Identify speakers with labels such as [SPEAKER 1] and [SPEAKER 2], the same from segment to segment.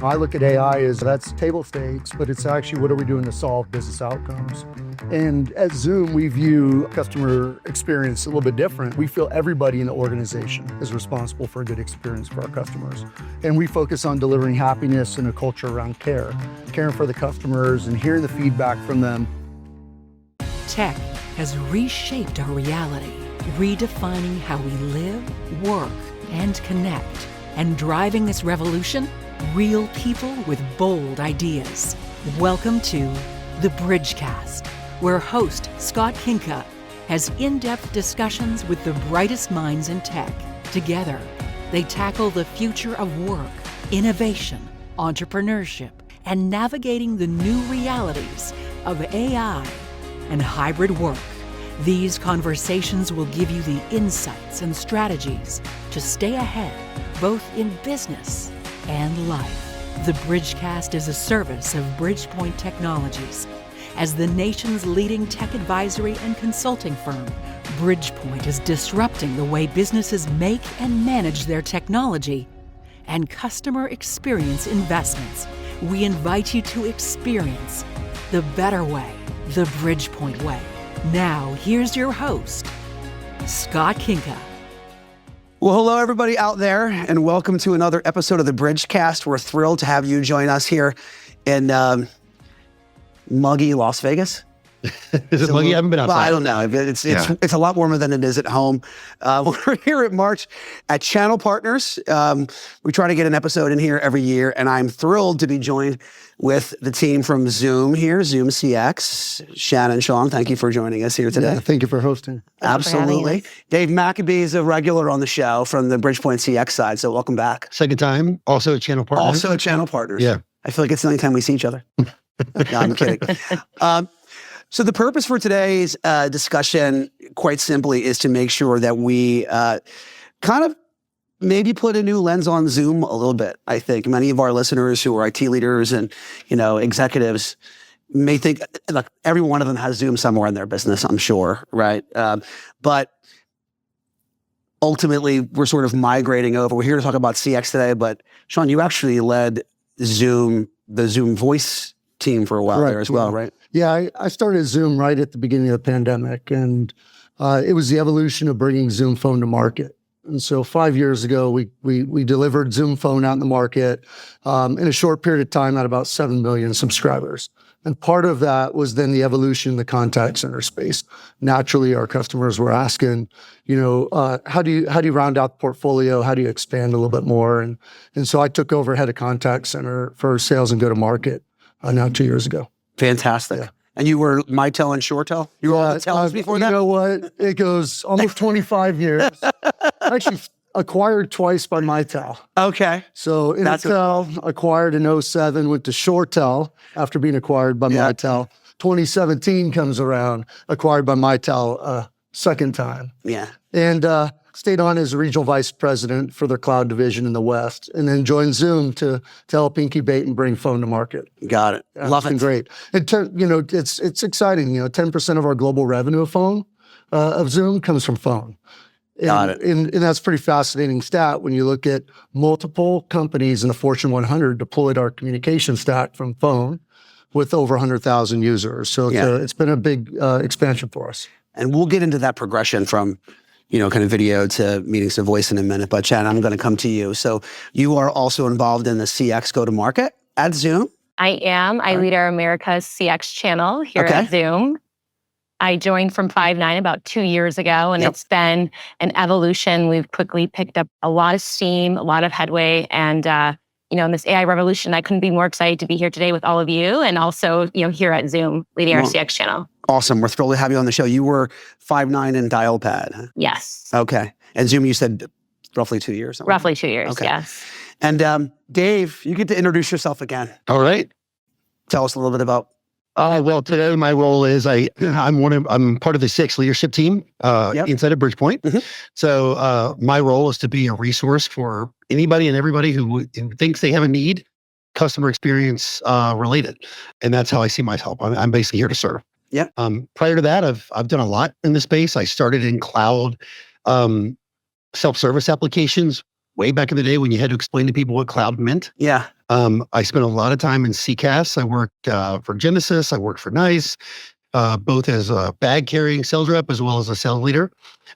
[SPEAKER 1] I look at AI as that's table stakes, but it's actually what are we doing to solve business outcomes? And at Zoom, we view customer experience a little bit different. We feel everybody in the organization is responsible for a good experience for our customers. And we focus on delivering happiness and a culture around care, caring for the customers and hearing the feedback from them.
[SPEAKER 2] Tech has reshaped our reality, redefining how we live, work, and connect. And driving this revolution, real people with bold ideas. Welcome to the Bridgecast, where host Scott Kinka has in-depth discussions with the brightest minds in tech. Together, they tackle the future of work, innovation, entrepreneurship, and navigating the new realities of AI and hybrid work. These conversations will give you the insights and strategies to stay ahead, both in business and life. The Bridgecast is a service of Bridgepoint Technologies. As the nation's leading tech advisory and consulting firm, Bridgepoint is disrupting the way businesses make and manage their technology and customer experience investments. We invite you to experience the better way, the Bridgepoint way. Now, here's your host, Scott Kinka.
[SPEAKER 3] Well, hello, everybody out there, and welcome to another episode of the Bridgecast. We're thrilled to have you join us here in muggy Las Vegas.
[SPEAKER 4] Is it muggy? I haven't been outside.
[SPEAKER 3] Well, I don't know. It's a lot warmer than it is at home. We're here at March at Channel Partners. We try to get an episode in here every year, and I'm thrilled to be joined with the team from Zoom here, Zoom CX. Shana and Sean, thank you for joining us here today.
[SPEAKER 1] Yeah, thank you for hosting.
[SPEAKER 3] Absolutely. Dave McAbee is a regular on the show from the Bridgepoint CX side, so welcome back.
[SPEAKER 4] Second time, also a Channel Partner.
[SPEAKER 3] Also a Channel Partners.
[SPEAKER 4] Yeah.
[SPEAKER 3] I feel like it's the only time we see each other. No, I'm kidding. So the purpose for today's discussion, quite simply, is to make sure that we kind of maybe put a new lens on Zoom a little bit. I think many of our listeners who are IT leaders and executives may think, look, every one of them has Zoom somewhere in their business, I'm sure, right? But ultimately, we're sort of migrating over. We're here to talk about CX today, but Sean, you actually led Zoom, the Zoom voice team for a while there as well, right?
[SPEAKER 1] Yeah, I started Zoom right at the beginning of the pandemic, and it was the evolution of bringing Zoom Phone to market. And so 5 years ago, we delivered Zoom Phone out in the market in a short period of time at about 7 million subscribers. And part of that was then the evolution in the contact center space. Naturally, our customers were asking, how do you round out the portfolio? How do you expand a little bit more? And so I took over head of contact center for sales and go-to-market now 2 years ago.
[SPEAKER 3] Fantastic. Yeah. And you were Mitel and ShoreTel? You were on the tellers before that?
[SPEAKER 1] You know what? It goes almost 25 years. Actually acquired twice by Mitel.
[SPEAKER 3] Okay.
[SPEAKER 1] So Intel acquired in 2007, went to ShoreTel after being acquired by Mitel. 2017 comes around, acquired by Mitel second time.
[SPEAKER 3] Yeah.
[SPEAKER 1] And stayed on as regional vice president for their cloud division in the West, and then joined Zoom to help incubate and bring phone to market.
[SPEAKER 3] Got it. Love it.
[SPEAKER 1] Great. It's exciting. 10% of our global revenue of Zoom comes from phone.
[SPEAKER 3] Got it.
[SPEAKER 1] And that's a pretty fascinating stat when you look at multiple companies in the Fortune 100 deployed our communication stack from phone with over 100,000 users. So it's been a big expansion for us.
[SPEAKER 3] And we'll get into that progression from kind of video to meetings to voice in a minute. But Chad, I'm going to come to you. So you are also involved in the CX go-to-market at Zoom?
[SPEAKER 5] I am. I lead our America's CX channel here at Zoom. I joined from Five9 about 2 years ago, and it's been an evolution. We've quickly picked up a lot of steam, a lot of headway, and in this AI revolution, I couldn't be more excited to be here today with all of you, and also here at Zoom leading our CX channel.
[SPEAKER 3] Awesome. We're thrilled to have you on the show. You were Five9 and Dialpad.
[SPEAKER 5] Yes.
[SPEAKER 3] Okay. And Zoom, you said roughly 2 years?
[SPEAKER 5] Roughly 2 years,
[SPEAKER 3] okay.
[SPEAKER 5] Yes.
[SPEAKER 3] And Dave, you get to introduce yourself again.
[SPEAKER 4] All right.
[SPEAKER 3] Tell us a little bit about...
[SPEAKER 4] Well, today my role is I'm part of the CX leadership team inside of Bridgepoint. Mm-hmm. So my role is to be a resource for anybody and everybody who thinks they have a need, customer experience related. And that's how I see myself. I'm basically here to serve.
[SPEAKER 3] Yeah.
[SPEAKER 4] Prior to that, I've done a lot in the space. I started in cloud self-service applications way back in the day when you had to explain to people what cloud meant.
[SPEAKER 3] Yeah.
[SPEAKER 4] I spent a lot of time in CCaaS. I worked for Genesis. I worked for NICE, both as a bag carrying sales rep as well as a sales leader.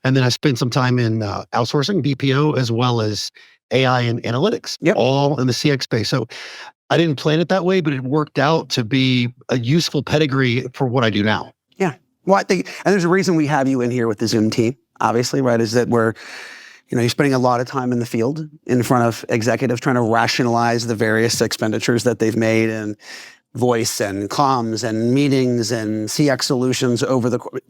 [SPEAKER 4] And then I spent some time in outsourcing, BPO, as well as AI and analytics, all in the CX space. So I didn't plan it that way, but it worked out to be a useful pedigree for what I do now.
[SPEAKER 3] Yeah. Well, I think, and there's a reason we have you in here with the Zoom team, obviously, right? Is that you're spending a lot of time in the field in front of executives trying to rationalize the various expenditures that they've made and voice and comms and meetings and CX solutions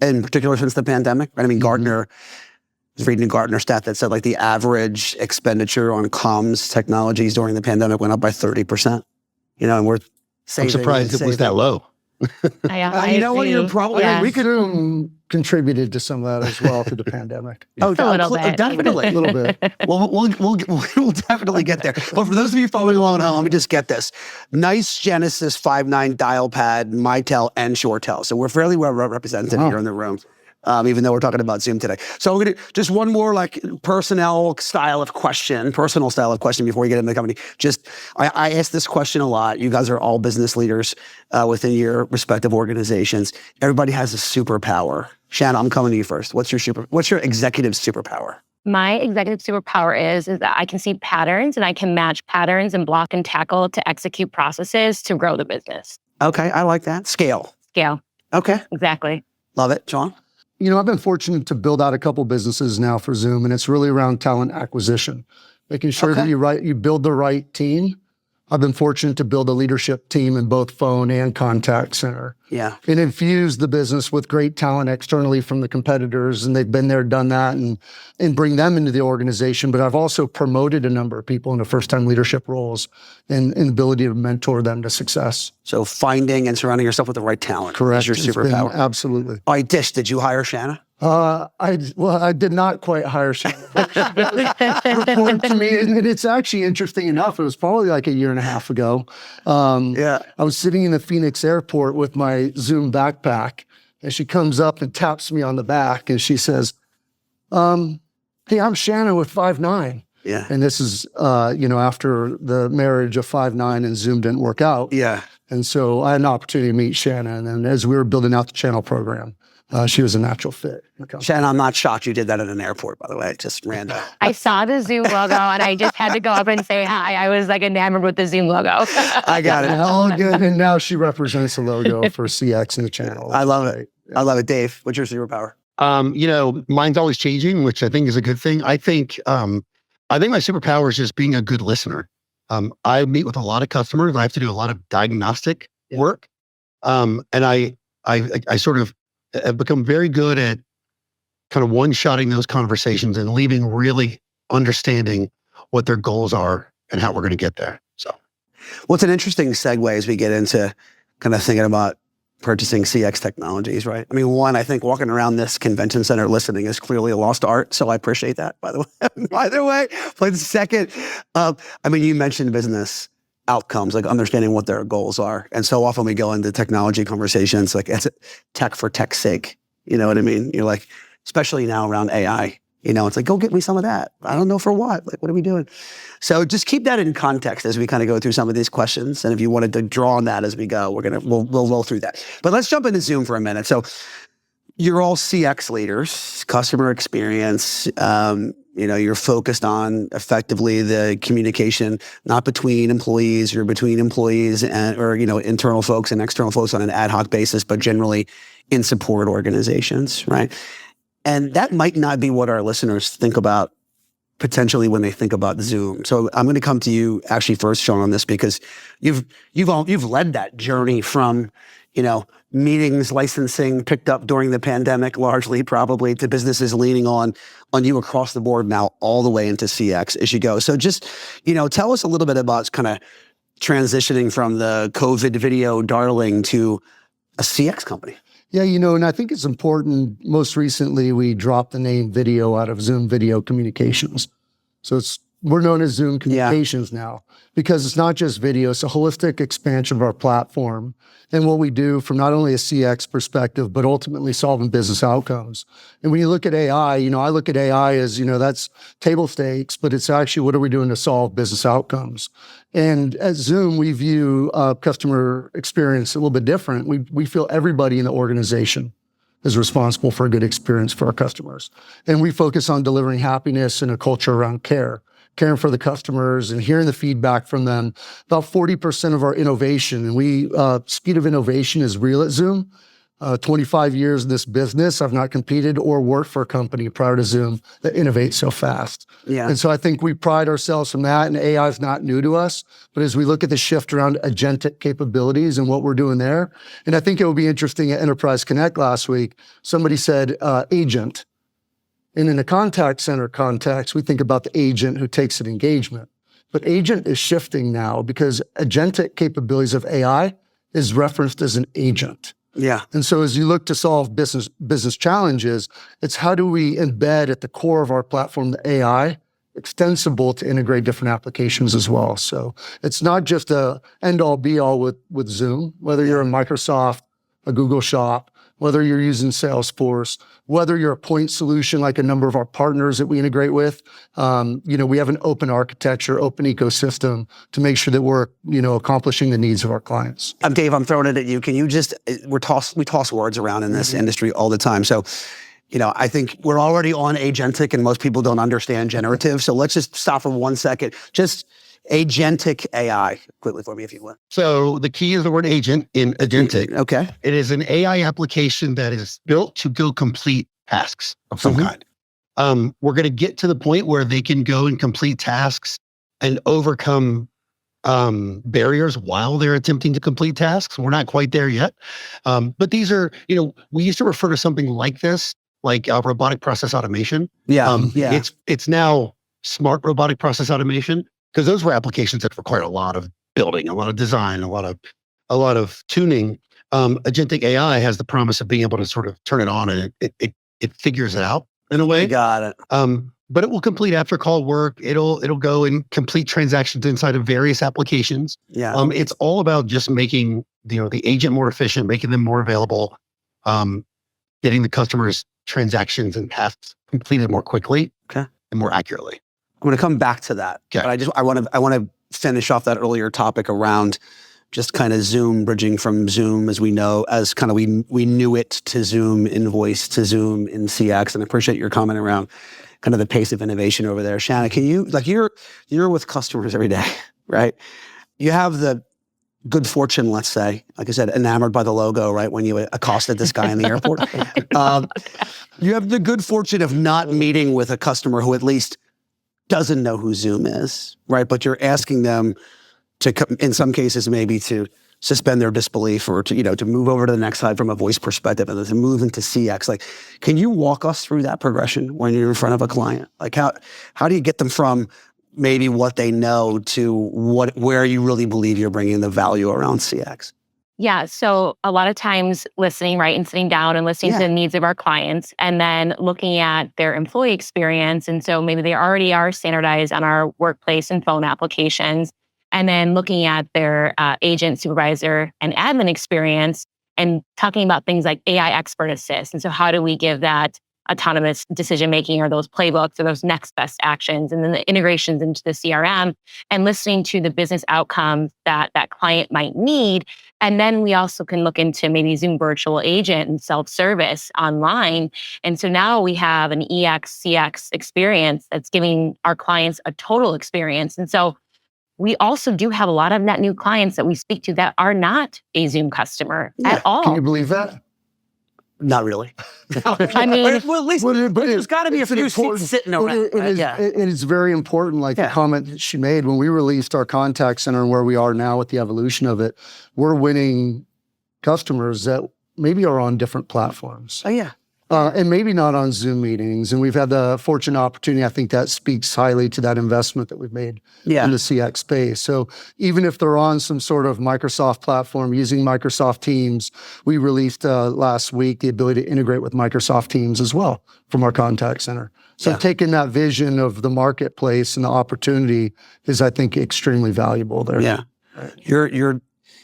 [SPEAKER 3] in particular since the pandemic, right? I mean, Gartner, I was reading a Gartner stat that said like the average expenditure on comms technologies during the pandemic went up by 30%, and we're saving.
[SPEAKER 4] I'm surprised it was that low.
[SPEAKER 3] You know what? You're probably
[SPEAKER 1] we could have contributed to some of that as well through the pandemic.
[SPEAKER 3] Oh,
[SPEAKER 5] a little bit.
[SPEAKER 3] Definitely.
[SPEAKER 1] A little bit.
[SPEAKER 3] Well, we'll definitely get there. But for those of you following along at home, let me just get this. NICE, Genesis, 5.9, Dialpad, Mitel, and ShoreTel. So we're fairly well represented here in the room. Even though we're talking about Zoom today. So we're going to just one more personal style of question before we get into the company. I ask this question a lot. You guys are all business leaders within your respective organizations. Everybody has a superpower. Shana, I'm coming to you first. What's your executive superpower?
[SPEAKER 5] My executive superpower is that I can see patterns and I can match patterns and block and tackle to execute processes to grow the business.
[SPEAKER 3] Okay, I like that. Scale. Okay.
[SPEAKER 5] Exactly.
[SPEAKER 3] Love it. John?
[SPEAKER 1] I've been fortunate to build out a couple businesses now for Zoom, and it's really around talent acquisition, making sure that you build the right team. I've been fortunate to build a leadership team in both phone and contact center.
[SPEAKER 3] Yeah.
[SPEAKER 1] And infuse the business with great talent externally from the competitors, and they've been there, done that, and bring them into the organization. But I've also promoted a number of people into first-time leadership roles and the ability to mentor them to success.
[SPEAKER 3] So finding and surrounding yourself with the right talent
[SPEAKER 1] Correct.
[SPEAKER 3] is your superpower.
[SPEAKER 1] Absolutely.
[SPEAKER 3] All right, Dish, did you hire Shana?
[SPEAKER 1] I did not quite hire Shana. Report to me, and it's actually interesting enough. It was probably like a year and a half ago. I was sitting in the Phoenix airport with my Zoom backpack, and she comes up and taps me on the back, and she says, "Hey, I'm Shana with 5.9."
[SPEAKER 3] Yeah.
[SPEAKER 1] And this is, after the marriage of 5.9 and Zoom didn't work out.
[SPEAKER 3] Yeah.
[SPEAKER 1] And so I had an opportunity to meet Shana, and then as we were building out the channel program, she was a natural fit.
[SPEAKER 3] Shana, I'm not shocked you did that at an airport, by the way. Just random.
[SPEAKER 5] I saw the Zoom logo and I just had to go up and say hi. I was enamored with the Zoom logo.
[SPEAKER 3] I got it.
[SPEAKER 1] All good. And now she represents the logo for CX in the channel.
[SPEAKER 3] I love it. I love it. Dave, what's your superpower?
[SPEAKER 4] Mine's always changing, which I think is a good thing. I think my superpower is just being a good listener. I meet with a lot of customers. I have to do a lot of diagnostic work. And I sort of have become very good at kind of one-shotting those conversations and leaving really understanding what their goals are and how we're going to get there. So,
[SPEAKER 3] well, it's an interesting segue as we get into kind of thinking about purchasing CX technologies, right? I mean, one, I think walking around this convention center listening is clearly a lost art, so I appreciate that, by the way. Either way, but second, you mentioned business outcomes, like understanding what their goals are. And so often we go into technology conversations, like it's tech for tech's sake. You know what I mean? You're like, especially now around AI, it's like, go get me some of that. I don't know for what, like, what are we doing? So just keep that in context as we kind of go through some of these questions. And if you wanted to draw on that as we go, we'll roll through that. But let's jump into Zoom for a minute. So you're all CX leaders, customer experience, you're focused on effectively the communication, not between employees or between employees or internal folks and external folks on an ad hoc basis, but generally in support organizations, right? And that might not be what our listeners think about potentially when they think about Zoom. So I'm going to come to you actually first, Sean, on this, because you've led that journey from, meetings, licensing picked up during the pandemic, largely probably, to businesses leaning on you across the board now all the way into CX as you go. So just, tell us a little bit about kind of transitioning from the COVID video darling to a CX company.
[SPEAKER 1] Yeah, and I think it's important. Most recently, we dropped the name video out of Zoom Video Communications. So it's we're known as Zoom Communications now, because it's not just video, it's a holistic expansion of our platform and what we do from not only a CX perspective, but ultimately solving business outcomes. And when you look at AI, I look at AI as, that's table stakes, but it's actually what are we doing to solve business outcomes? And at Zoom, we view customer experience a little bit different. We feel everybody in the organization is responsible for a good experience for our customers. And we focus on delivering happiness and a culture around caring for the customers and hearing the feedback from them. About 40% of our innovation, and speed of innovation is real at Zoom. 25 years in this business, I've not competed or worked for a company prior to Zoom that innovates so fast.
[SPEAKER 3] Yeah.
[SPEAKER 1] And so I think we pride ourselves from that, and AI is not new to us, but as we look at the shift around agentic capabilities and what we're doing there, and I think it will be interesting at Enterprise Connect last week, somebody said agent. And in a contact center context, we think about the agent who takes an engagement. But agent is shifting now because agentic capabilities of AI is referenced as an agent.
[SPEAKER 3] Yeah.
[SPEAKER 1] And so as you look to solve business challenges, it's how do we embed at the core of our platform the AI extensible to integrate different applications as well. So it's not just a end-all be-all with Zoom, whether you're a Microsoft, a Google Shop, whether you're using Salesforce, whether you're a point solution like a number of our partners that we integrate with. We have an open architecture, open ecosystem to make sure that we're, accomplishing the needs of our clients.
[SPEAKER 3] Dave, I'm throwing it at you. Can you just, we toss words around in this industry all the time. So, I think we're already on agentic and most people don't understand generative. So let's just stop for 1 second. Just agentic AI, quickly for me, if you will.
[SPEAKER 4] So the key is the word agent in agentic.
[SPEAKER 3] Okay.
[SPEAKER 4] It is an AI application that is built to go complete tasks of some kind. We're going to get to the point where they can go and complete tasks and overcome barriers while they're attempting to complete tasks. We're not quite there yet. But these are, we used to refer to something like this, like robotic process automation. It's now smart robotic process automation, because those were applications that required a lot of building, a lot of design, a lot of tuning. Agentic AI has the promise of being able to sort of turn it on and it figures it out in a way.
[SPEAKER 3] Got it.
[SPEAKER 4] But it will complete after call work. It'll go and complete transactions inside of various applications.
[SPEAKER 3] Yeah.
[SPEAKER 4] It's all about just making the agent more efficient, making them more available, getting the customer's transactions and tasks completed more quickly and more accurately.
[SPEAKER 3] I'm going to come back to that.
[SPEAKER 4] Okay.
[SPEAKER 3] But I want to finish off that earlier topic around just kind of Zoom, bridging from Zoom as we know, as kind of we knew it, to Zoom in voice, to Zoom in CX. And I appreciate your comment around kind of the pace of innovation over there. Shana, can you, you're with customers every day, right? You have the good fortune, let's say, like I said, enamored by the logo, right? When you accosted this guy in the airport. You have the good fortune of not meeting with a customer who at least doesn't know who Zoom is, right? But you're asking them to, in some cases, maybe to suspend their disbelief or to move over to the next slide from a voice perspective and to move into CX. Like, can you walk us through that progression when you're in front of a client? Like, how do you get them from maybe what they know to where you really believe you're bringing the value around CX?
[SPEAKER 5] Yeah. So a lot of times listening, right, and sitting down and listening to the needs of our clients and then looking at their employee experience. And so maybe they already are standardized on our workplace and phone applications. And then looking at their agent, supervisor, and admin experience and talking about things like AI expert assist. And so how do we give that autonomous decision-making or those playbooks or those next best actions, and then the integrations into the CRM and listening to the business outcomes that that client might need. And then we also can look into maybe Zoom virtual agent and self-service online. And so now we have an EX, CX experience that's giving our clients a total experience. And so we also do have a lot of net new clients that we speak to that are not a Zoom customer at all.
[SPEAKER 1] Can you believe that?
[SPEAKER 3] Not really.
[SPEAKER 5] I mean,
[SPEAKER 3] well, at least there's got to be a few seats sitting around.
[SPEAKER 1] It is very important, like the comment that she made, when we released our contact center and where we are now with the evolution of it, we're winning customers that maybe are on different platforms.
[SPEAKER 3] Oh, yeah.
[SPEAKER 1] And maybe not on Zoom meetings. And we've had the fortunate opportunity. I think that speaks highly to that investment that we've made in the CX space. So even if they're on some sort of Microsoft platform using Microsoft Teams, we released last week the ability to integrate with Microsoft Teams as well from our contact center. So taking that vision of the marketplace and the opportunity is, I think, extremely valuable there.
[SPEAKER 3] Yeah. Your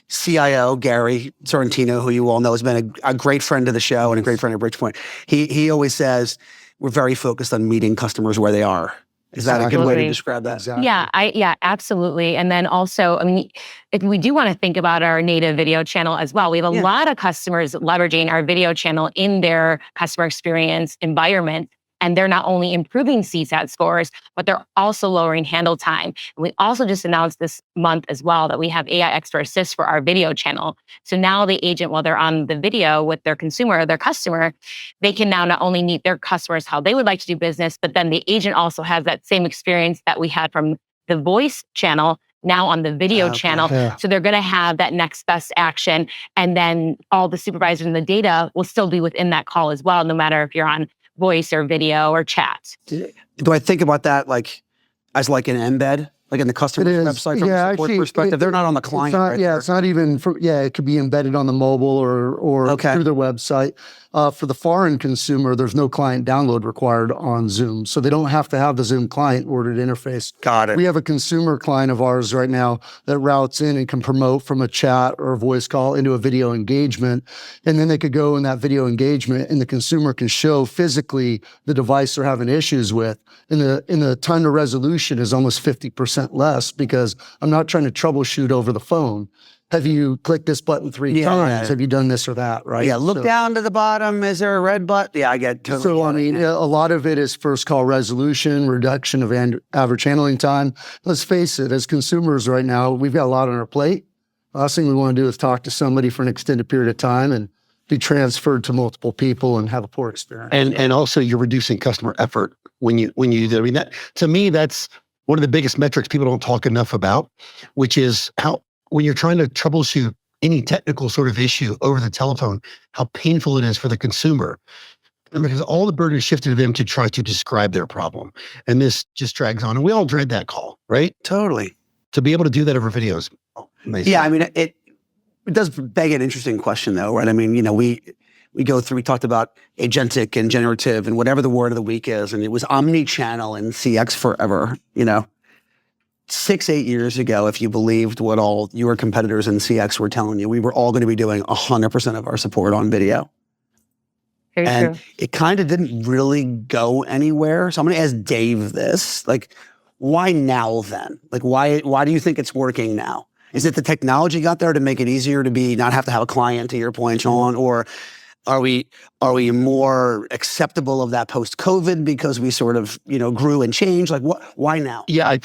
[SPEAKER 3] CIO, Gary Sorrentino, who you all know, has been a great friend of the show and a great friend of Bridgepoint. He always says, we're very focused on meeting customers where they are. Is that a good way to describe that?
[SPEAKER 1] Exactly.
[SPEAKER 5] Yeah, absolutely. And then also, I mean, if we do want to think about our native video channel as well, we have a lot of customers leveraging our video channel in their customer experience environment. And they're not only improving CSAT scores, but they're also lowering handle time. And we also just announced this month as well that we have AI Expert Assist for our video channel. So now the agent, while they're on the video with their consumer or their customer, they can now not only meet their customers how they would like to do business, but then the agent also has that same experience that we had from the voice channel now on the video channel. Yeah. So they're going to have that next best action. And then all the supervisors and the data will still be within that call as well, no matter if you're on voice or video or chat.
[SPEAKER 3] Do I think about that as an embed, like in the customer's website from a support perspective? They're not on the client.
[SPEAKER 1] It's not even it could be embedded on the mobile or through their website. For the foreign consumer, there's no client download required on Zoom. So they don't have to have the Zoom client in order to interface.
[SPEAKER 3] Got it.
[SPEAKER 1] We have a consumer client of ours right now that routes in and can promote from a chat or a voice call into a video engagement. And then they could go in that video engagement and the consumer can show physically the device they're having issues with. And the time to resolution is almost 50% less because I'm not trying to troubleshoot over the phone. Have you clicked this button 3 times? Have you done this or that, right?
[SPEAKER 3] Yeah, look down to the bottom. Is there a red button? Yeah, I get totally.
[SPEAKER 1] So, I mean, a lot of it is first call resolution, reduction of average handling time. Let's face it, as consumers right now, we've got a lot on our plate. Last thing we want to do is talk to somebody for an extended period of time and be transferred to multiple people and have a poor experience.
[SPEAKER 4] And also you're reducing customer effort when you do. I mean, that to me, that's one of the biggest metrics people don't talk enough about, which is how, when you're trying to troubleshoot any technical sort of issue over the telephone, how painful it is for the consumer. Because all the burden is shifted to them to try to describe their problem. And this just drags on. And we all dread that call, right?
[SPEAKER 3] Totally.
[SPEAKER 4] To be able to do that over videos. Amazing.
[SPEAKER 3] Yeah, I mean, it does beg an interesting question though, right? I mean, we go through, we talked about agentic and generative and whatever the word of the week is, and it was omni-channel and CX forever, 6-8 years ago, if you believed what all your competitors in CX were telling you, we were all going to be doing 100% of our support on video.
[SPEAKER 5] Very
[SPEAKER 3] and
[SPEAKER 5] true.
[SPEAKER 3] It kind of didn't really go anywhere. So I'm going to ask Dave this, why now then? Why do you think it's working now? Is it the technology got there to make it easier to not have to have a client, to your point, Sean, or are we more acceptable of that post-COVID because we sort of, grew and changed? Why now?
[SPEAKER 4] Yeah, I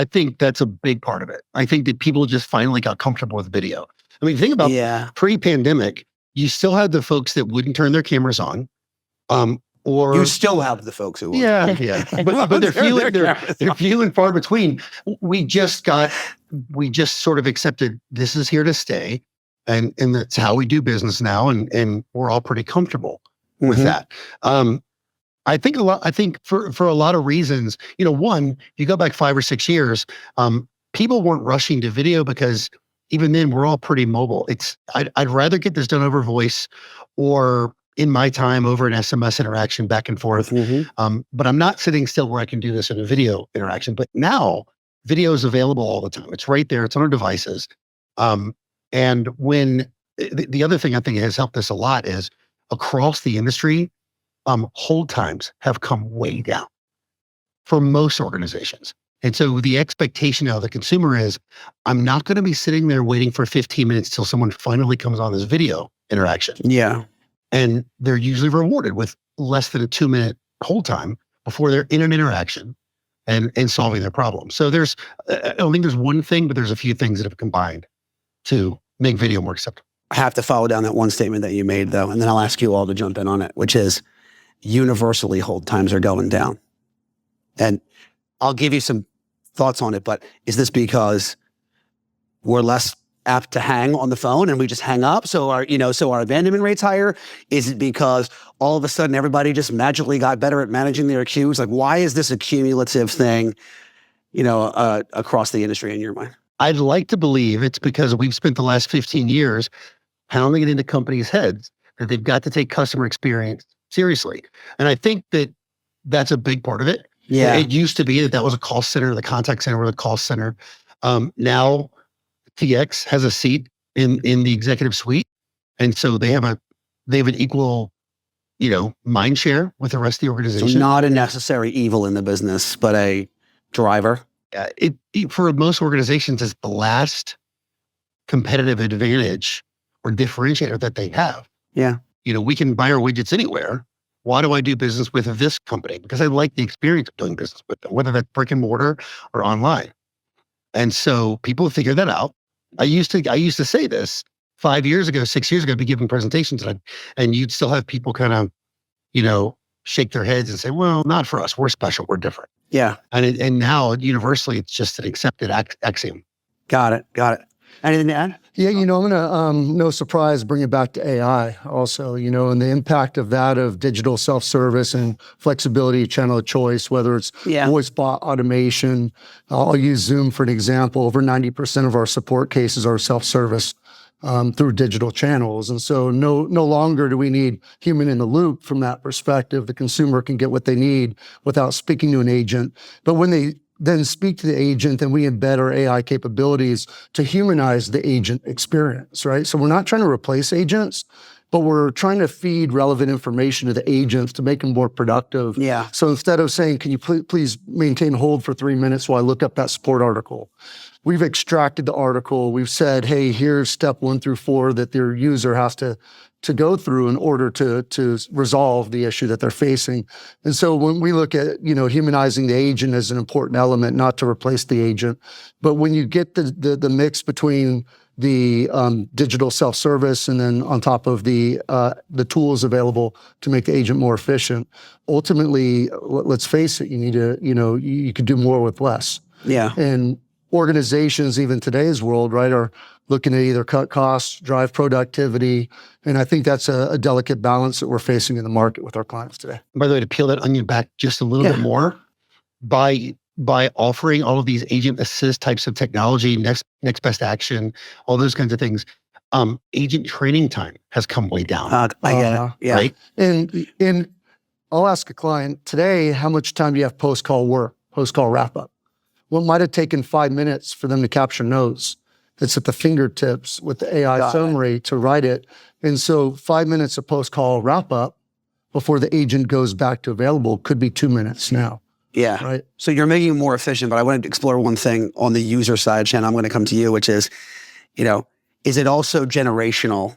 [SPEAKER 4] think that's a big part of it. I think that people just finally got comfortable with video. I mean, think about pre-pandemic, you still had the folks that wouldn't turn their cameras on, or
[SPEAKER 3] you still have the folks who would.
[SPEAKER 4] Yeah. But they're few and far between. We just sort of accepted this is here to stay. And that's how we do business now, and we're all pretty comfortable with that. I think for a lot of reasons, one, if you go back 5 or 6 years, people weren't rushing to video because even then we're all pretty mobile. I'd rather get this done over voice or in my time over an SMS interaction back and forth. But I'm not sitting still where I can do this in a video interaction. But now video is available all the time. It's right there. It's on our devices. And when the other thing I think has helped us a lot is across the industry, hold times have come way down for most organizations. And so the expectation now of the consumer is, I'm not going to be sitting there waiting for 15 minutes till someone finally comes on this video interaction.
[SPEAKER 3] Yeah.
[SPEAKER 4] And they're usually rewarded with less than a 2-minute hold time before they're in an interaction and solving their problem. So I don't think there's one thing, but there's a few things that have combined to make video more acceptable.
[SPEAKER 3] I have to follow down that one statement that you made though, and then I'll ask you all to jump in on it, which is universally hold times are going down. And I'll give you some thoughts on it, but is this because we're less apt to hang on the phone and we just hang up? So our abandonment rate's higher? Is it because all of a sudden everybody just magically got better at managing their queues? Like, why is this a cumulative thing, across the industry in your mind?
[SPEAKER 4] I'd like to believe it's because we've spent the last 15 years pounding it into companies' heads that they've got to take customer experience seriously. And I think that that's a big part of it.
[SPEAKER 3] Yeah.
[SPEAKER 4] It used to be that was a call center, the contact center was a call center. Now TX has a seat in the executive suite. And so they have an equal, mind share with the rest of the organization.
[SPEAKER 3] So not a necessary evil in the business, but a driver.
[SPEAKER 4] It for most organizations is the last competitive advantage or differentiator that they have.
[SPEAKER 3] Yeah.
[SPEAKER 4] We can buy our widgets anywhere. Why do I do business with this company? Because I like the experience of doing business with them, whether that's brick and mortar or online. And so people figure that out. I used to say this 5 years ago, 6 years ago, I'd be giving presentations and you'd still have people kind of, shake their heads and say, well, not for us. We're special. We're different.
[SPEAKER 3] Yeah.
[SPEAKER 4] And now universally, it's just an accepted axiom.
[SPEAKER 3] Got it. Anything to add?
[SPEAKER 1] Yeah, I'm going to, no surprise, bring it back to AI also, and the impact of that of digital self-service and flexibility, channel of choice, whether it's voice bot automation. I'll use Zoom for an example. Over 90% of our support cases are self-service through digital channels. And so no longer do we need human in the loop from that perspective. The consumer can get what they need without speaking to an agent. But when they then speak to the agent, and we embed our AI capabilities to humanize the agent experience, right? So we're not trying to replace agents, but we're trying to feed relevant information to the agents to make them more productive.
[SPEAKER 3] Yeah.
[SPEAKER 1] So instead of saying, can you please maintain hold for 3 minutes while I look up that support article? We've extracted the article. We've said, hey, here's step 1 through 4 that their user has to go through in order to resolve the issue that they're facing. And so when we look at, humanizing the agent as an important element, not to replace the agent, but when you get the mix between the digital self-service and then on top of the tools available to make the agent more efficient, ultimately, let's face it, you need to, you could do more with less.
[SPEAKER 3] Yeah.
[SPEAKER 1] And organizations, even today's world, right, are looking to either cut costs, drive productivity. And I think that's a delicate balance that we're facing in the market with our clients today.
[SPEAKER 4] By the way, to peel that onion back just a little bit more, by offering all of these agent assist types of technology, next best action, all those kinds of things, agent training time has come way down.
[SPEAKER 3] I get it. Yeah.
[SPEAKER 4] Right?
[SPEAKER 1] And I'll ask a client today, how much time do you have post-call wrap-up? What might have taken 5 minutes for them to capture notes, it's at the fingertips with the AI summary to write it. And so 5 minutes of post-call wrap-up before the agent goes back to available could be 2 minutes now.
[SPEAKER 3] Yeah.
[SPEAKER 1] Right.
[SPEAKER 3] So you're making it more efficient, but I wanted to explore one thing on the user side, Shana. I'm going to come to you, which is, is it also generational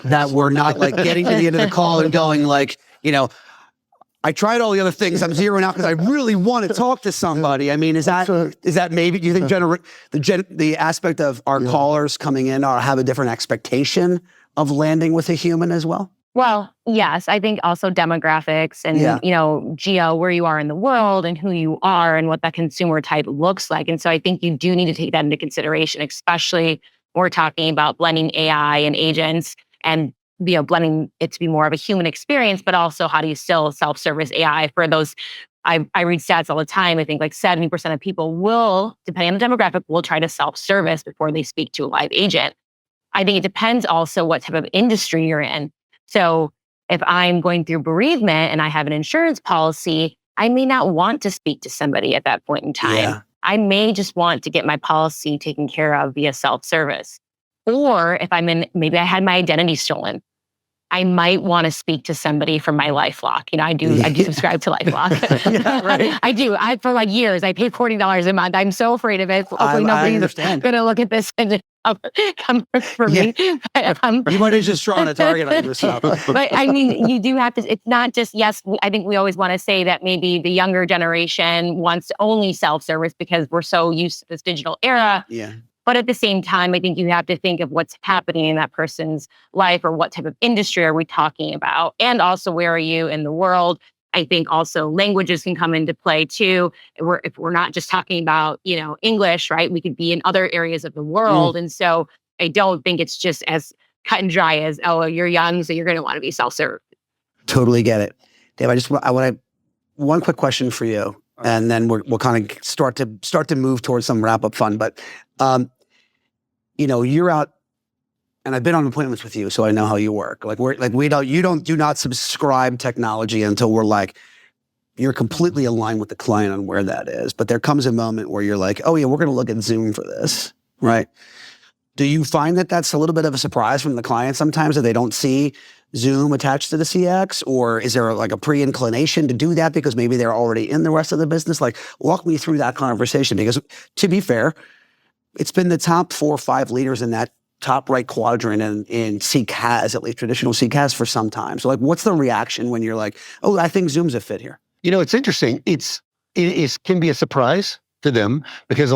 [SPEAKER 3] that we're not like getting to the end of the call and going like, I tried all the other things. I'm zeroing out because I really want to talk to somebody. I mean, is that maybe, do you think the aspect of our callers coming in have a different expectation of landing with a human as well?
[SPEAKER 5] Well, yes, I think also demographics and, geo, where you are in the world and who you are and what that consumer type looks like. And so I think you do need to take that into consideration, especially when we're talking about blending AI and agents and blending it to be more of a human experience, but also how do you still self-service AI for those? I read stats all the time. I think like 70% of people will, depending on the demographic, will try to self-service before they speak to a live agent. I think it depends also what type of industry you're in. So if I'm going through bereavement and I have an insurance policy, I may not want to speak to somebody at that point in time.
[SPEAKER 3] Yeah.
[SPEAKER 5] I may just want to get my policy taken care of via self-service. Or if maybe I had my identity stolen, I might want to speak to somebody from my LifeLock. I do subscribe to LifeLock.
[SPEAKER 3] Yeah, right.
[SPEAKER 5] I do. For like years, I pay $40 a month. I'm so afraid of it. Hopefully nobody's going to look at this and come for me.
[SPEAKER 3] You might have just drawn a target on yourself.
[SPEAKER 5] But I mean, you do have to, it's not just, I think we always want to say that maybe the younger generation wants only self-service because we're so used to this digital era.
[SPEAKER 3] Yeah.
[SPEAKER 5] But at the same time, I think you have to think of what's happening in that person's life or what type of industry are we talking about? And also, where are you in the world? I think also languages can come into play too. If we're not just talking about, English, right? We could be in other areas of the world. And so I don't think it's just as cut and dry as, oh, you're young, so you're going to want to be self-serve.
[SPEAKER 3] Totally get it. Dave, I want one quick question for you, and then we'll kind of start to move towards some wrap-up fun. But, you're out, and I've been on appointments with you, so I know how you work. You do not subscribe technology until we're like, you're completely aligned with the client on where that is. But there comes a moment where you're like, oh yeah, we're going to look at Zoom for this, right? Do you find that that's a little bit of a surprise from the client sometimes, that they don't see Zoom attached to the CX? Or is there like a pre-inclination to do that because maybe they're already in the rest of the business? Like, walk me through that conversation, because to be fair, it's been the top 4 or 5 leaders in that top right quadrant in CCaaS, at least traditional CCaaS, for some time. So like, what's the reaction when you're like, oh, I think Zoom's a fit here?
[SPEAKER 4] It's interesting. It can be a surprise to them because,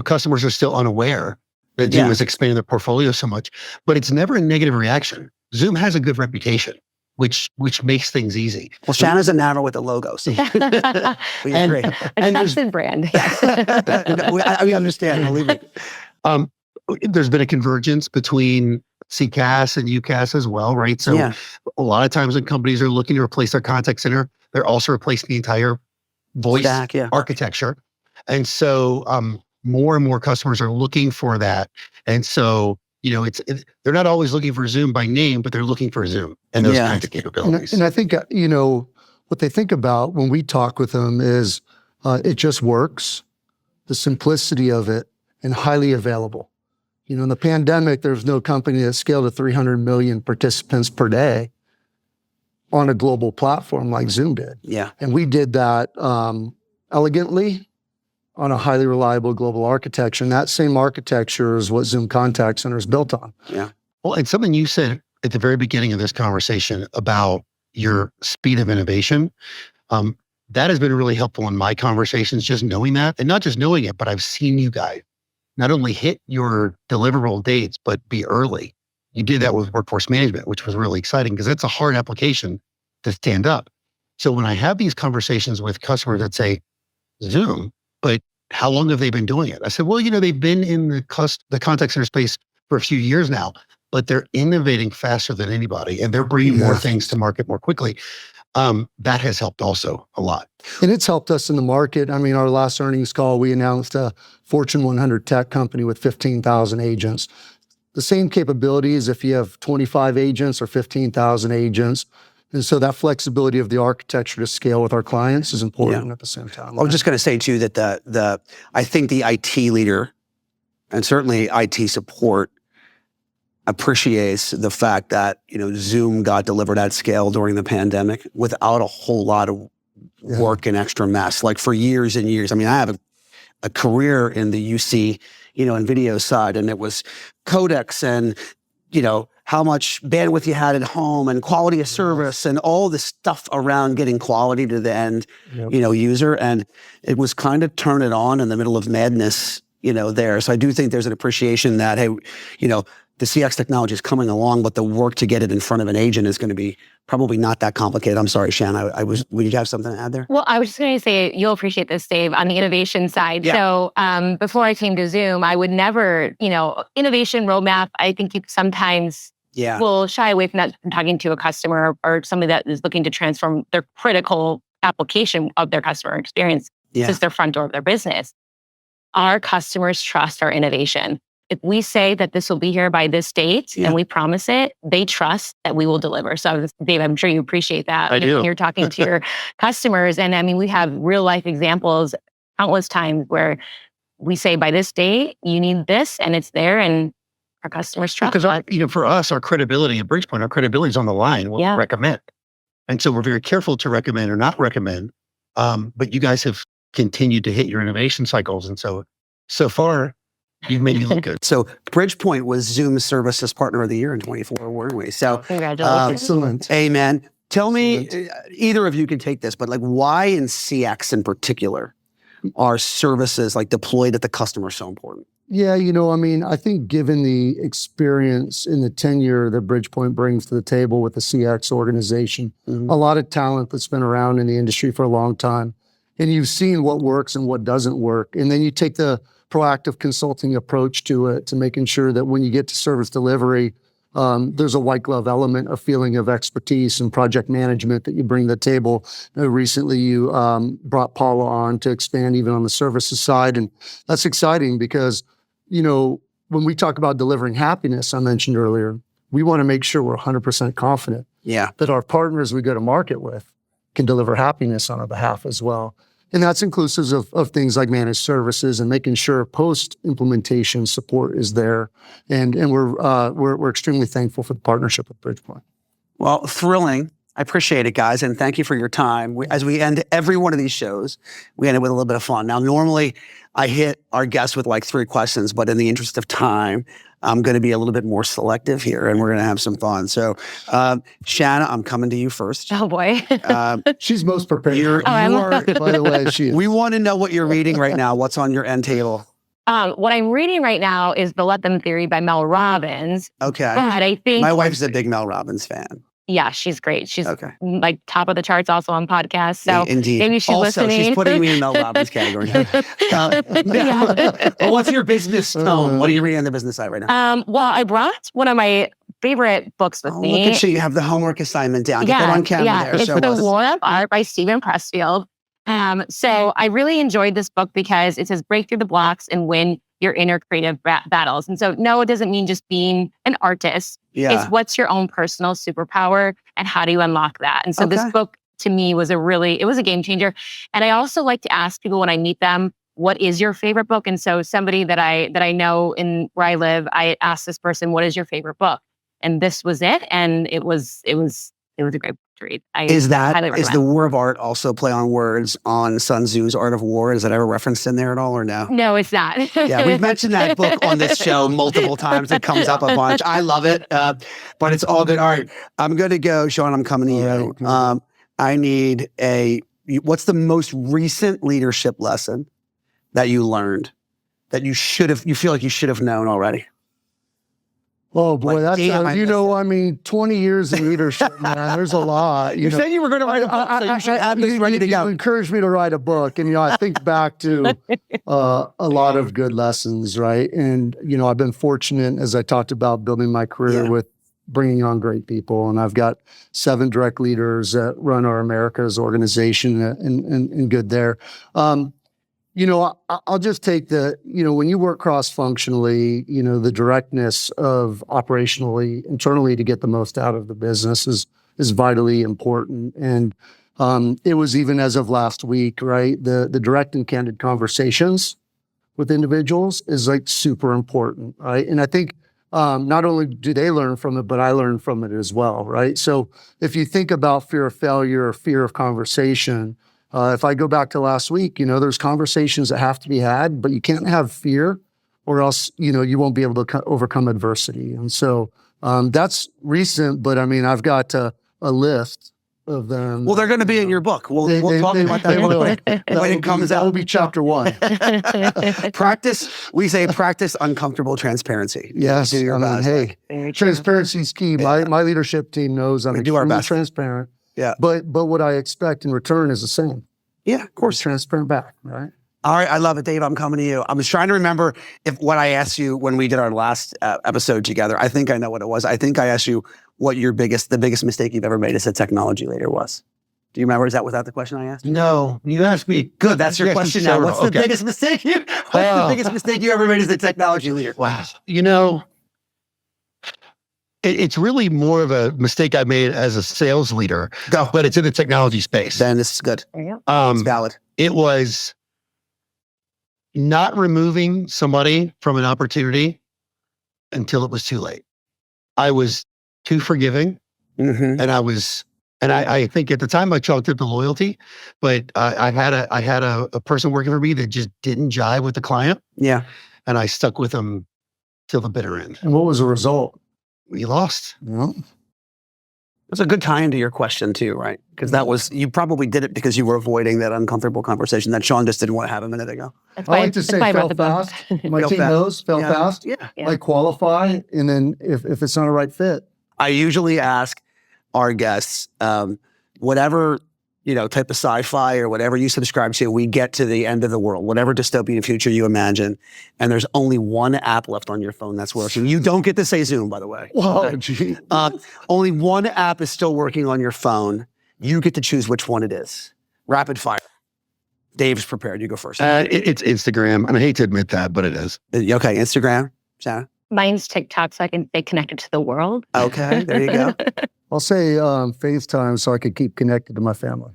[SPEAKER 4] customers are still unaware that Zoom is expanding their portfolio so much, but it's never a negative reaction. Zoom has a good reputation, which makes things easy.
[SPEAKER 3] Well, Shana's enamored with the logo, so we agree.
[SPEAKER 5] And trusted brand.
[SPEAKER 3] We understand. Believe it.
[SPEAKER 4] There's been a convergence between CCaaS and UCaaS as well, right? So a lot of times when companies are looking to replace their contact center, they're also replacing the entire voice architecture. And so more and more customers are looking for that. And so, they're not always looking for Zoom by name, but they're looking for Zoom and those kinds of capabilities.
[SPEAKER 1] And I think, what they think about when we talk with them is it just works, the simplicity of it, and highly available. In the pandemic, there's no company that scaled to 300 million participants per day on a global platform like Zoom did.
[SPEAKER 3] Yeah.
[SPEAKER 1] And we did that elegantly on a highly reliable global architecture. And that same architecture is what Zoom Contact Center is built on.
[SPEAKER 3] Yeah.
[SPEAKER 4] Well, and something you said at the very beginning of this conversation about your speed of innovation, that has been really helpful in my conversations, just knowing that. And not just knowing it, but I've seen you guys not only hit your deliverable dates, but be early. You did that with workforce management, which was really exciting because that's a hard application to stand up. So when I have these conversations with customers that say, Zoom, but how long have they been doing it? I said, well, they've been in the contact center space for a few years now, but they're innovating faster than anybody and they're bringing more things to market more quickly. That has helped also a lot.
[SPEAKER 1] And it's helped us in the market. I mean, our last earnings call, we announced a Fortune 100 tech company with 15,000 agents. The same capabilities if you have 25 agents or 15,000 agents. And so that flexibility of the architecture to scale with our clients is important at the same time.
[SPEAKER 3] I was just going to say too that I think the IT leader and certainly IT support appreciates the fact that Zoom got delivered at scale during the pandemic without a whole lot of work and extra mess. Like for years and years. I mean, I have a career in the UC, and video side, and it was codecs and how much bandwidth you had at home and quality of service and all the stuff around getting quality to the end, user. And it was kind of turn it on in the middle of madness, there. So I do think there's an appreciation that, hey, the CX technology is coming along, but the work to get it in front of an agent is going to be probably not that complicated. I'm sorry, Shana, would you have something to add there?
[SPEAKER 5] Well, I was just going to say, you'll appreciate this, Dave, on the innovation side. Yeah. So before I came to Zoom, I would never, innovation roadmap, I think you sometimes will shy away from that, from talking to a customer or somebody that is looking to transform their critical application of their customer experience. This is their front door of their business. Our customers trust our innovation. If we say that this will be here by this date and we promise it, they trust that we will deliver. So Dave, I'm sure you appreciate that.
[SPEAKER 4] I do.
[SPEAKER 5] You're talking to your customers. And I mean, we have real life examples countless times where we say by this date, you need this and it's there and our customers trust.
[SPEAKER 4] Because for us, our credibility at Bridgepoint, our credibility is on the line. We'll recommend. And so we're very careful to recommend or not recommend. But you guys have continued to hit your innovation cycles. And so far, you've made me look good.
[SPEAKER 3] So Bridgepoint was Zoom's Services Partner of the Year in 24, weren't we? So
[SPEAKER 5] congratulations.
[SPEAKER 1] Excellent.
[SPEAKER 3] Amen. Tell me, either of you can take this, but like why in CX in particular are services like deployed at the customer so important?
[SPEAKER 1] Yeah, I think given the experience and the tenure that Bridgepoint brings to the table with the CX organization, a lot of talent that's been around in the industry for a long time, and you've seen what works and what doesn't work. And then you take the proactive consulting approach to it, to making sure that when you get to service delivery, there's a white glove element, a feeling of expertise and project management that you bring to the table. Recently, you brought Paula on to expand even on the services side. And that's exciting because, when we talk about delivering happiness, I mentioned earlier, we want to make sure we're 100% confident that our partners we go to market with can deliver happiness on our behalf as well. And that's inclusive of things like managed services and making sure post-implementation support is there. And we're extremely thankful for the partnership with Bridgepoint.
[SPEAKER 3] Well, thrilling. I appreciate it, guys, and thank you for your time. As we end every one of these shows, we end it with a little bit of fun. Now, normally I hit our guests with like 3 questions, but in the interest of time, I'm going to be a little bit more selective here, and we're going to have some fun. So, Shana, I'm coming to you first.
[SPEAKER 5] Oh, boy.
[SPEAKER 1] She's most prepared.
[SPEAKER 3] You are,
[SPEAKER 1] by the way, she is.
[SPEAKER 3] We want to know what you're reading right now. What's on your end table?
[SPEAKER 5] What I'm reading right now is The Let Them Theory by Mel Robbins.
[SPEAKER 3] Okay.
[SPEAKER 5] But I think
[SPEAKER 3] my wife's a big Mel Robbins fan.
[SPEAKER 5] Yeah, she's great. She's like top of the charts also on podcasts. So
[SPEAKER 3] indeed.
[SPEAKER 5] Maybe she's
[SPEAKER 3] also,
[SPEAKER 5] listening.
[SPEAKER 3] She's putting me in Mel Robbins category. Well, what's your business tone? What are you reading on the business side right now?
[SPEAKER 5] Well, I brought one of my favorite books with me.
[SPEAKER 3] Look at you. You have the homework assignment down. Get that on camera there.
[SPEAKER 5] It's The War of Art by Stephen Pressfield. So I really enjoyed this book because it says break through the blocks and win your inner creative battles. And so no, it doesn't mean just being an artist. It's what's your own personal superpower and how do you unlock that? And so this book to me was it was a game changer. And I also like to ask people when I meet them, what is your favorite book? And so somebody that I know in where I live, I asked this person, what is your favorite book? And this was it. And it was a great book to read.
[SPEAKER 3] Is The War of Art also play on words on Sun Tzu's Art of War? Is that ever referenced in there at all or no?
[SPEAKER 5] No, it's not.
[SPEAKER 3] Yeah, we've mentioned that book on this show multiple times. It comes up a bunch. I love it, but it's all good. All right, I'm going to go, Sean, I'm coming to you. Right. I need what's the most recent leadership lesson that you learned that you feel like you should have known already?
[SPEAKER 1] Oh boy, that's 20 years in leadership, man. There's a lot.
[SPEAKER 3] You said you were going to write a book, so you should have me ready to go.
[SPEAKER 1] You encouraged me to write a book, and I think back to a lot of good lessons, right? And I've been fortunate, as I talked about, building my career with bringing on great people, and I've got 7 direct leaders that run our Americas organization, and good there. I'll just take when you work cross-functionally, the directness of operationally, internally to get the most out of the business is vitally important. And it was even as of last week, right? The direct and candid conversations with individuals is like super important, right? And I think not only do they learn from it, but I learn from it as well, right? So if you think about fear of failure or fear of conversation, if I go back to last week, there's conversations that have to be had, but you can't have fear or else, you won't be able to overcome adversity. And so that's recent, but I mean, I've got a list of them.
[SPEAKER 3] Well, they're going to be in your book. We'll talk about that real quick. When it comes out.
[SPEAKER 1] That will be chapter 1.
[SPEAKER 3] Practice uncomfortable transparency.
[SPEAKER 1] Yes. Hey, transparency is key. My leadership team knows I'm extremely transparent.
[SPEAKER 3] Yeah.
[SPEAKER 1] But what I expect in return is the same.
[SPEAKER 3] Yeah, of course.
[SPEAKER 1] Transparent back, right?
[SPEAKER 3] All right, I love it, Dave. I'm coming to you. I was trying to remember what I asked you when we did our last episode together. I think I know what it was. I think I asked you what the biggest mistake you've ever made as a technology leader was. Do you remember? Was that the question I asked?
[SPEAKER 4] No, you asked me.
[SPEAKER 3] Good, that's your question now. What's the biggest mistake you ever made as a technology leader?
[SPEAKER 4] Wow. It's really more of a mistake I made as a sales leader, but it's in the technology space.
[SPEAKER 3] Then this is good. It's valid.
[SPEAKER 4] It was not removing somebody from an opportunity until it was too late. I was too forgiving, and I think at the time I chalked it to loyalty, but I had a person working for me that just didn't jive with the client.
[SPEAKER 3] Yeah,
[SPEAKER 4] and I stuck with them till the bitter end.
[SPEAKER 1] And what was the result?
[SPEAKER 4] We lost.
[SPEAKER 1] Well,
[SPEAKER 3] it's a good tie into your question too, right? Because you probably did it because you were avoiding that uncomfortable conversation that Sean just didn't want to have a minute ago.
[SPEAKER 1] I like to say fail fast. My team knows fail fast.
[SPEAKER 3] Yeah.
[SPEAKER 1] Like qualify, and then if it's not a right fit.
[SPEAKER 3] I usually ask our guests, whatever type of sci-fi or whatever you subscribe to, we get to the end of the world, whatever dystopian future you imagine, and there's only one app left on your phone that's working. You don't get to say Zoom, by the way.
[SPEAKER 1] Whoa, gee.
[SPEAKER 3] Only one app is still working on your phone. You get to choose which one it is. Rapid fire. Dave's prepared. You go first.
[SPEAKER 4] It's Instagram, and I hate to admit that, but it is.
[SPEAKER 3] Okay, Instagram. Shana?
[SPEAKER 5] Mine's TikTok, so I can stay connected to the world.
[SPEAKER 3] Okay, there you go.
[SPEAKER 1] I'll say FaceTime so I could keep connected to my family.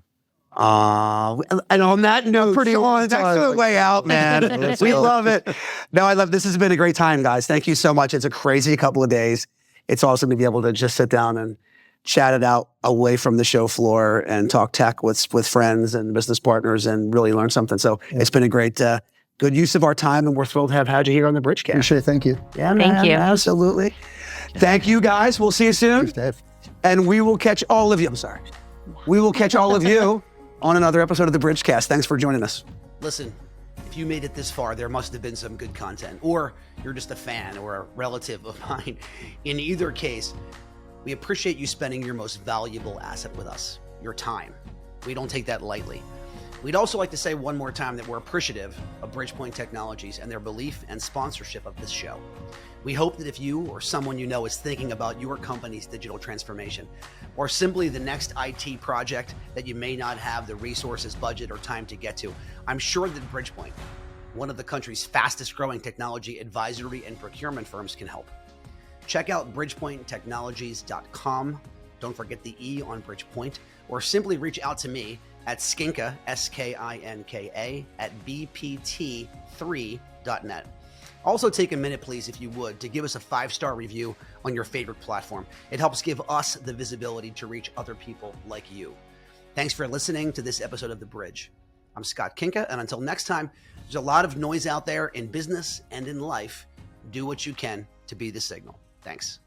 [SPEAKER 3] And on that note, that's the way out, man. We love it. No, I love this. Has been a great time, guys. Thank you so much. It's a crazy couple of days. It's awesome to be able to just sit down and chat it out away from the show floor and talk tech with friends and business partners and really learn something. So It's been a great, good use of our time, and we're thrilled to have had you here on the Bridgecast.
[SPEAKER 1] Appreciate it. Thank you.
[SPEAKER 3] Yeah, man.
[SPEAKER 5] Thank you.
[SPEAKER 3] Absolutely. Thank you, guys. We'll see you soon.
[SPEAKER 1] Thanks, Dave.
[SPEAKER 3] And we will catch all of you. I'm sorry. We will catch all of you on another episode of the Bridgecast. Thanks for joining us. Listen, if you made it this far, there must have been some good content, or you're just a fan or a relative of mine. In either case, we appreciate you spending your most valuable asset with us, your time. We don't take that lightly. We'd also like to say one more time that we're appreciative of Bridgepoint Technologies and their belief and sponsorship of this show. We hope that if you or someone you know is thinking about your company's digital transformation, or simply the next IT project that you may not have the resources, budget, or time to get to, I'm sure that Bridgepoint, one of the country's fastest growing technology advisory and procurement firms, can help. Check out bridgepointtechnologies.com. Don't forget the E on Bridgepoint, or simply reach out to me at Skinka, SKINKA, at bpt3.net. Also take a minute, please, if you would, to give us a 5-star review on your favorite platform. It helps give us the visibility to reach other people like you. Thanks for listening to this episode of The Bridge. I'm Scott Kinka, and until next time, there's a lot of noise out there in business and in life. Do what you can to be the signal. Thanks.